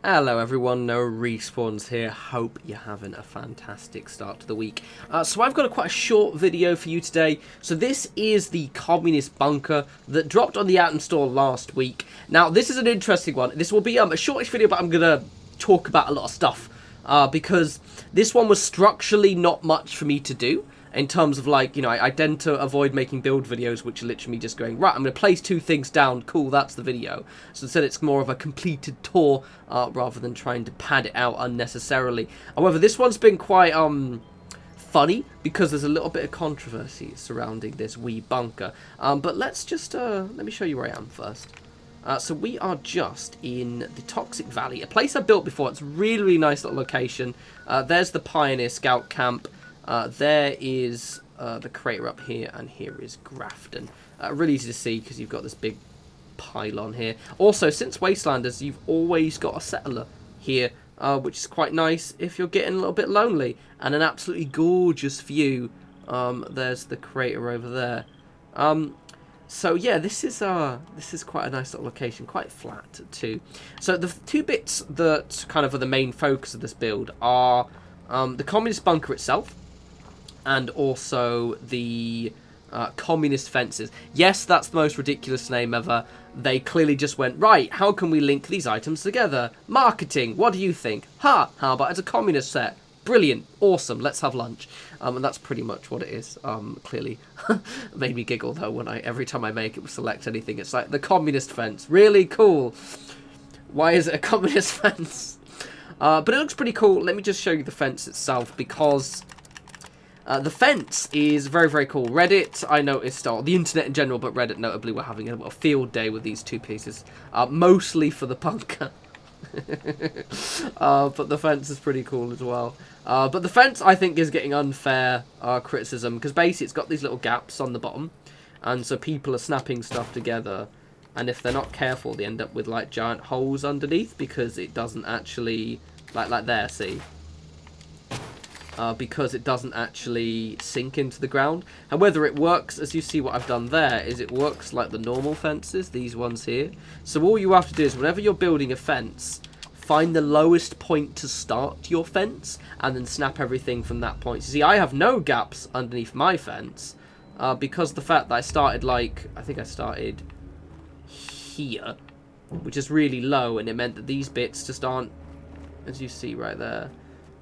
Hello everyone, no respawns here. Hope you're having a fantastic start to the week. So I've got quite a short video for you today. So this is the communist bunker that dropped on the Atom Store last week. Now this is an interesting one. This will be a shortish video, but I'm going to talk about a lot of stuff. Because this one was structurally not much for me to do. In terms of, like, you know, I tend to avoid making build videos which are literally me just going, right, I'm going to place two things down, cool, that's the video. So instead it's more of a completed tour rather than trying to pad it out unnecessarily. However, this one's been quite funny because there's a little bit of controversy surrounding this wee bunker. But let's just, let me show you where I am first. So we are just in the Toxic Valley, a place I built before. It's a really, really nice little location. There's the Pioneer Scout Camp. There is the crater up here, and here is Grafton. Really easy to see because you've got this big pylon here. Also, since Wastelanders, you've always got a settler here, which is quite nice if you're getting a little bit lonely. And an absolutely gorgeous view. There's the crater over there. So yeah, this is quite a nice little location, quite flat too. So the two bits that kind of are the main focus of this build are the communist bunker itself, and also the communist fences. Yes, that's the most ridiculous name ever. They clearly just went, right, how can we link these items together? Marketing, what do you think? Ha, how about it's a communist set? Brilliant, awesome, let's have lunch. And that's pretty much what it is, clearly. Made me giggle, though, when every time I make it select anything, it's like, the communist fence, really cool. Why is it a communist fence? But it looks pretty cool. Let me just show you the fence itself, because the fence is very, very cool. Reddit, I noticed, or the internet in general, but Reddit notably, were having a field day with these two pieces, mostly for the bunker. But the fence is pretty cool as well. But the fence, I think, is getting unfair criticism, because basically it's got these little gaps on the bottom, and so people are snapping stuff together, and if they're not careful, they end up with, like, giant holes underneath, because it doesn't actually, like there, see? Because it doesn't actually sink into the ground. And whether it works, as you see what I've done there, is it works like the normal fences, these ones here. So all you have to do is, whenever you're building a fence, find the lowest point to start your fence, and then snap everything from that point. So see, I have no gaps underneath my fence, because the fact that I started, like, I think I started here, which is really low, and it meant that these bits just aren't, as you see right there,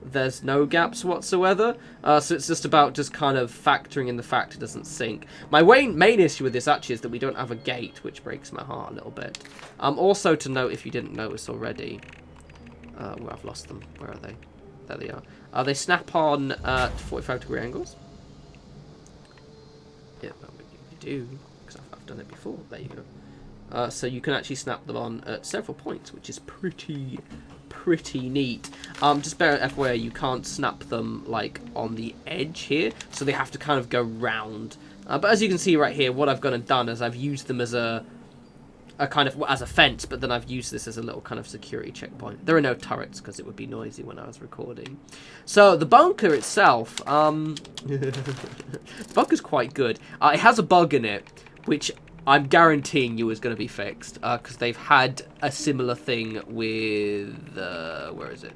there's no gaps whatsoever. So it's just about just kind of factoring in the fact it doesn't sink. My main issue with this actually is that we don't have a gate, which breaks my heart a little bit. Also to note, if you didn't notice already, well, I've lost them. Where are they? There they are. They snap on at 45-degree angles. Yeah, well, you do, because I've done it before. There you go. So you can actually snap them on at several points, which is pretty neat. Just bear FYI, you can't snap them, like, on the edge here, so they have to kind of go round. But as you can see right here, what I've gone and done is I've used them as a kind of, as a fence, but then I've used this as a little kind of security checkpoint. There are no turrets, because it would be noisy when I was recording. So, the bunker itself, the bunker's quite good. It has a bug in it, which I'm guaranteeing you is going to be fixed, because they've had a similar thing with, where is it?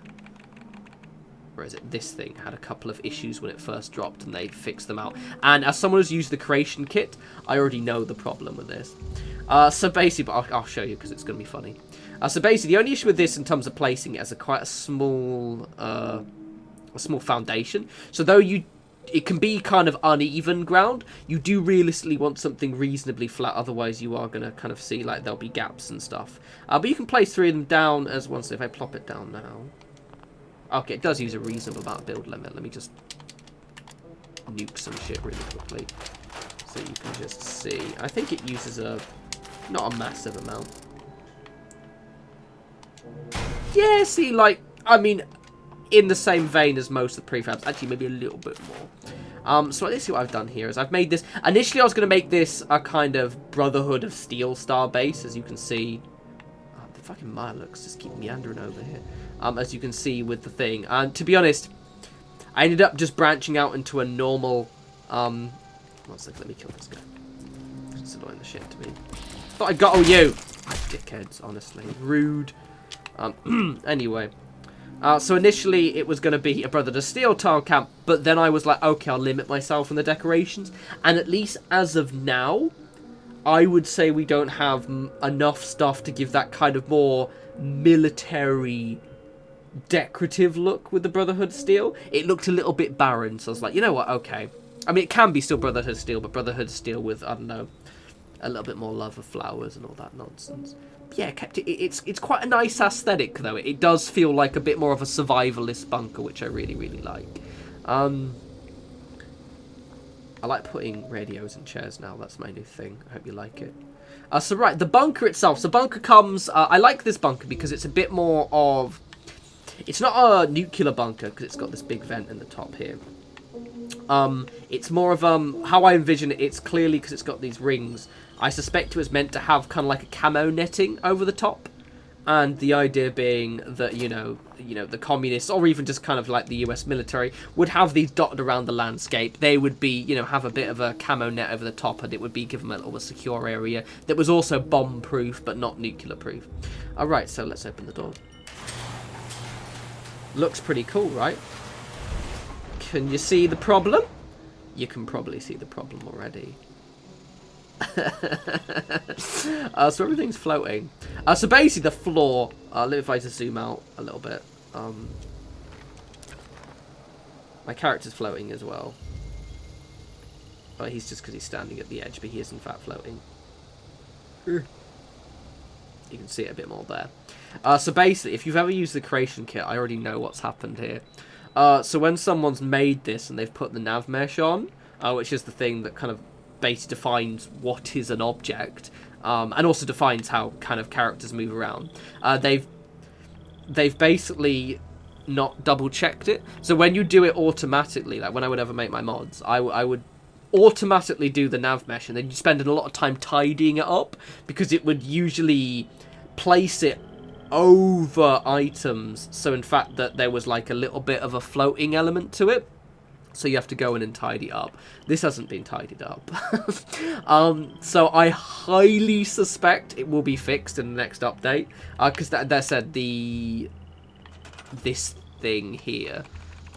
This thing had a couple of issues when it first dropped, and they fixed them out. And as someone who's used the creation kit, I already know the problem with this. So basically, but I'll show you because it's going to be funny. So basically, the only issue with this in terms of placing it is quite a small foundation. So though it can be kind of uneven ground, you do realistically want something reasonably flat, otherwise you are going to kind of see, like, there'll be gaps and stuff. But you can place three of them down as one, so if I plop it down now. Okay, it does use a reasonable amount of build limit. Let me just nuke some shit really quickly, so you can just see. I think it uses not a massive amount. Yeah, see, like, I mean, in the same vein as most of the prefabs, actually maybe a little bit more. So let's see what I've done here is I've made this. Initially I was going to make this a kind of Brotherhood of Steel style base, as you can see. The fucking Mirelurks just keep meandering over here. As you can see with the thing. And to be honest, I ended up just branching out into a normal, one second, let me kill this guy. It's annoying the shit to me. Thought I got all you. Dickheads, honestly. Rude. Anyway. So initially it was going to be a Brotherhood of Steel tile camp, but then I was like, okay, I'll limit myself on the decorations. And at least as of now, I would say we don't have enough stuff to give that kind of more military decorative look with the Brotherhood of Steel. It looked a little bit barren, so I was like, you know what, okay. I mean, it can be still Brotherhood of Steel, but Brotherhood of Steel with, I don't know, a little bit more love of flowers and all that nonsense. Yeah, kept it. It's quite a nice aesthetic though. It does feel like a bit more of a survivalist bunker, which I really like. I like putting radios in chairs now. That's my new thing. I hope you like it. So right, the bunker itself. So bunker comes. I like this bunker because it's a bit more of. It's not a nuclear bunker because it's got this big vent in the top here. It's more of how I envision it. It's clearly because it's got these rings. I suspect it was meant to have kind of like a camo netting over the top, and the idea being that you know the communists or even just kind of like the US military would have these dotted around the landscape. They would be have a bit of a camo net over the top, and it would be give them a little secure area that was also bomb proof but not nuclear proof. All right, so let's open the door. Looks pretty cool, right? Can you see the problem? You can probably see the problem already. So everything's floating. So basically the floor, if I just zoom out a little bit, my character's floating as well. He's just because he's standing at the edge, but he is in fact floating. You can see it a bit more there. So basically, if you've ever used the creation kit, I already know what's happened here. So when someone's made this and they've put the nav mesh on, which is the thing that kind of basically defines what is an object, and also defines how kind of characters move around. They've basically not double checked it. So when you do it automatically, like when I would ever make my mods, I would automatically do the nav mesh, and then you spend a lot of time tidying it up because it would usually place it over items. So in fact that there was like a little bit of a floating element to it. So you have to go in and tidy up. This hasn't been tidied up. So I highly suspect it will be fixed in the next update. Because they said this thing here,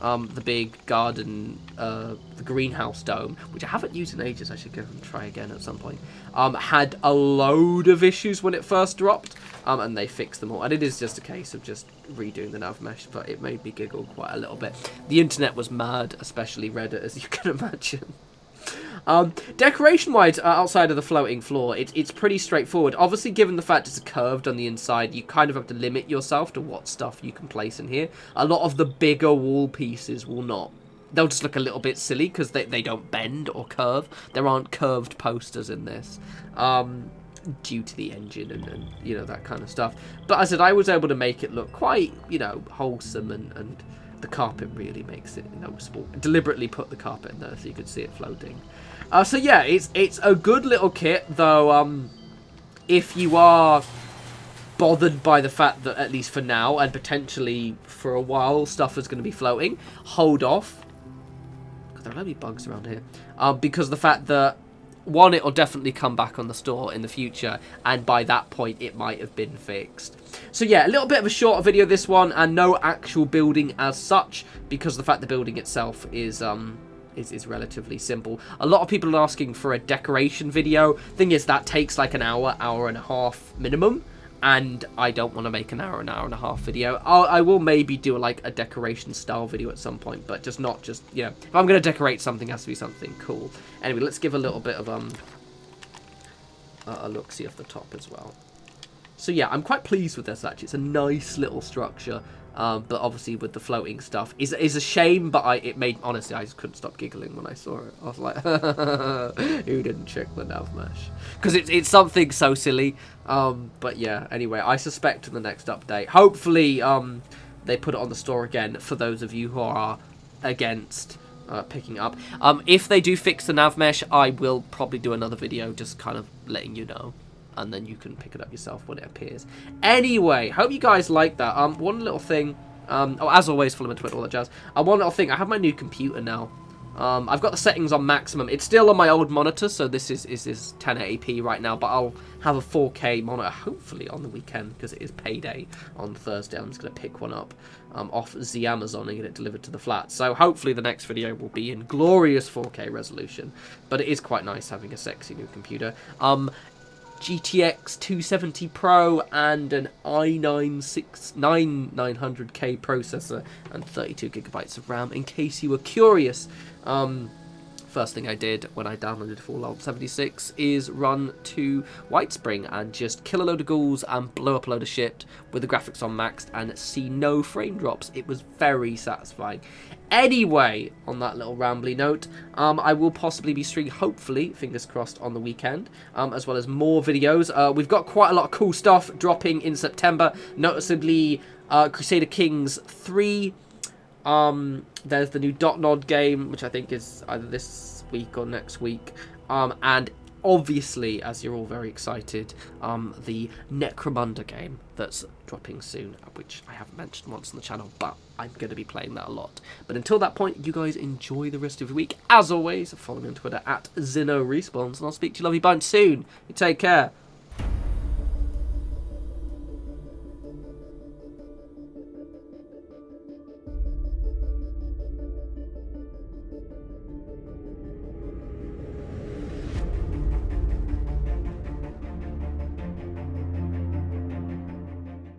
the big garden, the greenhouse dome, which I haven't used in ages, I should go and try again at some point, had a load of issues when it first dropped. And they fixed them all. And it is just a case of just redoing the nav mesh, but it made me giggle quite a little bit. The internet was mad, especially Reddit, as you can imagine. Decoration-wise, outside of the floating floor, it's pretty straightforward. Obviously, given the fact it's curved on the inside, you kind of have to limit yourself to what stuff you can place in here. A lot of the bigger wall pieces will not. They'll just look a little bit silly because they don't bend or curve. There aren't curved posters in this. Due to the engine and that kind of stuff. But as I said, I was able to make it look quite, wholesome, and the carpet really makes it noticeable. Deliberately put the carpet in there so you could see it floating. So yeah, it's a good little kit, though. If you are bothered by the fact that, at least for now, and potentially for a while, stuff is going to be floating, hold off. There are many bugs around here. Because the fact that, one, it'll definitely come back on the store in the future, and by that point, it might have been fixed. So yeah, a little bit of a shorter video, this one, and no actual building as such, because the fact the building itself is relatively simple. A lot of people are asking for a decoration video. Thing is, that takes like an hour and a half minimum, and I don't want to make an hour and a half video. I will maybe do like a decoration style video at some point, but just not just, if I'm going to decorate something, it has to be something cool. Anyway, let's give a little bit of a look-see off the top as well. So yeah, I'm quite pleased with this actually. It's a nice little structure. But obviously with the floating stuff is a shame, but it made, honestly, I just couldn't stop giggling when I saw it. I was like, who didn't check the nav mesh? Because it's something so silly. But yeah, anyway, I suspect in the next update, hopefully they put it on the store again for those of you who are against picking up. If they do fix the nav mesh, I will probably do another video just kind of letting you know. And then you can pick it up yourself when it appears. Anyway, hope you guys like that. One little thing. As always, follow me on Twitter, all that jazz. One little thing. I have my new computer now. I've got the settings on maximum. It's still on my old monitor, so this is 1080p right now, but I'll have a 4K monitor hopefully on the weekend because it is payday on Thursday. I'm just going to pick one up off the Amazon and get it delivered to the flat. So hopefully the next video will be in glorious 4K resolution, but it is quite nice having a sexy new computer. GTX 270 Pro and an i9-900K processor and 32GB of RAM, in case you were curious. First thing I did when I downloaded Fallout 76 is run to Whitespring and just kill a load of ghouls and blow up a load of shit with the graphics on maxed and see no frame drops. It was very satisfying. Anyway, on that little rambly note, I will possibly be streaming, hopefully, fingers crossed, on the weekend, as well as more videos. We've got quite a lot of cool stuff dropping in September, noticeably Crusader Kings 3. There's the new Nod game, which I think is either this week or next week, and obviously, as you're all very excited, the Necromunda game that's dropping soon, which I haven't mentioned once on the channel, but I'm going to be playing that a lot. But until that point, you guys enjoy the rest of your week. As always, follow me on Twitter at norespawns, and I'll speak to you lovely bunch soon. You take care.